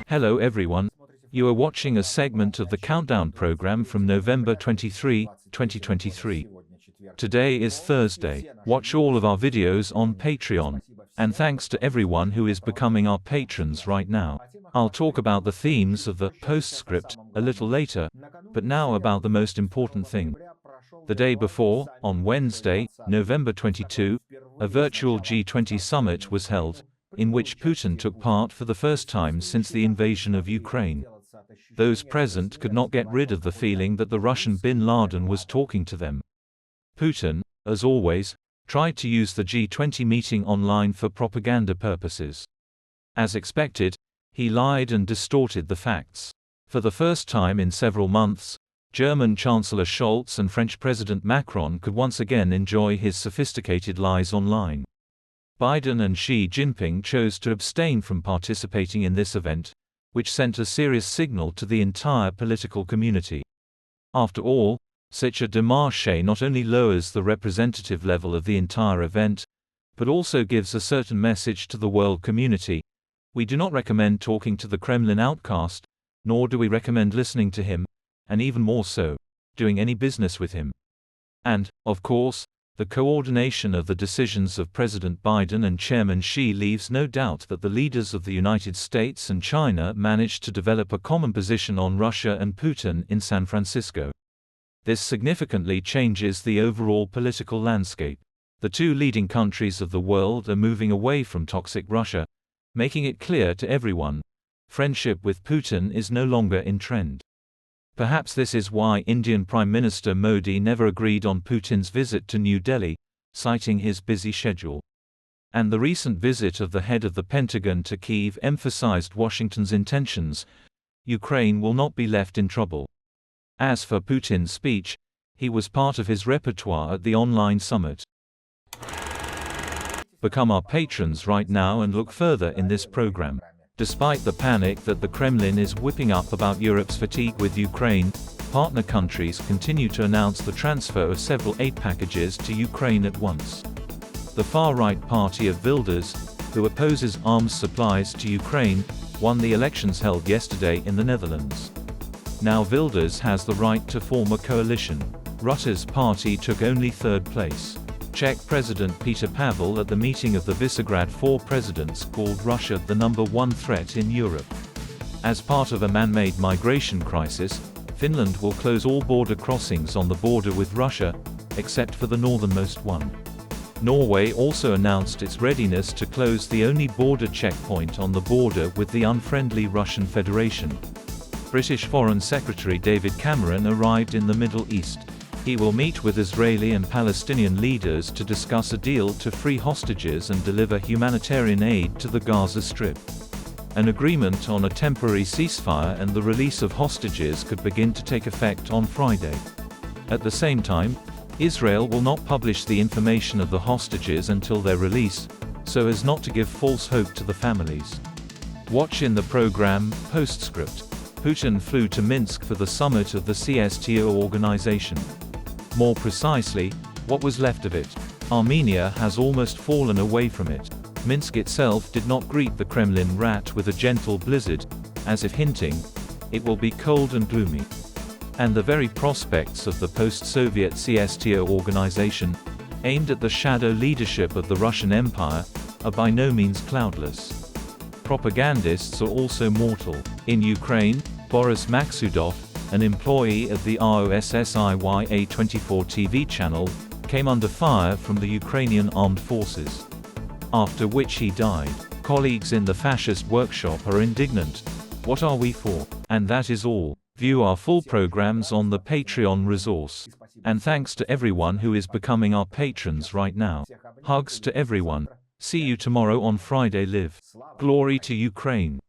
Hello everyone. You are watching a segment of the Countdown program from November 23, 2023. Today is Thursday. Watch all of our videos on Patreon. And thanks to everyone who is becoming our patrons right now. I'll talk about the themes of the postscript a little later, but now about the most important thing. The day before, on Wednesday, November 22, a virtual G20 summit was held, in which Putin took part for the first time since the invasion of Ukraine. Those present could not get rid of the feeling that the Russian bin Laden was talking to them. Putin, as always, tried to use the G20 meeting online for propaganda purposes. As expected, he lied and distorted the facts. For the first time in several months, German Chancellor Scholz and French President Macron could once again enjoy his sophisticated lies online. Biden and Xi Jinping chose to abstain from participating in this event, which sent a serious signal to the entire political community. After all, such a démarche not only lowers the representative level of the entire event, but also gives a certain message to the world community. We do not recommend talking to the Kremlin outcast, nor do we recommend listening to him, and even more so, doing any business with him. And, of course, the coordination of the decisions of President Biden and Chairman Xi leaves no doubt that the leaders of the United States and China managed to develop a common position on Russia and Putin in San Francisco. This significantly changes the overall political landscape. The two leading countries of the world are moving away from toxic Russia, making it clear to everyone, friendship with Putin is no longer in trend. Perhaps this is why Indian Prime Minister Modi never agreed on Putin's visit to New Delhi, citing his busy schedule. And the recent visit of the head of the Pentagon to Kyiv emphasized Washington's intentions. Ukraine will not be left in trouble. As for Putin's speech, he was part of his repertoire at the online summit. Become our patrons right now and look further in this program. Despite the panic that the Kremlin is whipping up about Europe's fatigue with Ukraine, partner countries continue to announce the transfer of several aid packages to Ukraine at once. The far-right party of Wilders, who opposes arms supplies to Ukraine, won the elections held yesterday in the Netherlands. Now Wilders has the right to form a coalition. Rutte's party took only third place. Czech President Petr Pavel at the meeting of the Visegrad 4 presidents called Russia the #1 threat in Europe. As part of a man-made migration crisis, Finland will close all border crossings on the border with Russia, except for the northernmost one. Norway also announced its readiness to close the only border checkpoint on the border with the unfriendly Russian Federation. British Foreign Secretary David Cameron arrived in the Middle East. He will meet with Israeli and Palestinian leaders to discuss a deal to free hostages and deliver humanitarian aid to the Gaza Strip. An agreement on a temporary ceasefire and the release of hostages could begin to take effect on Friday. At the same time, Israel will not publish the information of the hostages until their release, so as not to give false hope to the families. Watch in the program, Postscript. Putin flew to Minsk for the summit of the CSTO organization. More precisely, what was left of it. Armenia has almost fallen away from it. Minsk itself did not greet the Kremlin rat with a gentle blizzard, as if hinting, it will be cold and gloomy. And the very prospects of the post-Soviet CSTO organization, aimed at the shadow leadership of the Russian Empire, are by no means cloudless. Propagandists are also mortal. In Ukraine, Boris Maksudov, an employee of the ROSSIYA24 TV channel, came under fire from the Ukrainian armed forces. After which he died. Colleagues in the fascist workshop are indignant. What are we for? And that is all. View our full programs on the Patreon resource. And thanks to everyone who is becoming our patrons right now. Hugs to everyone. See you tomorrow on Friday Live. Glory to Ukraine.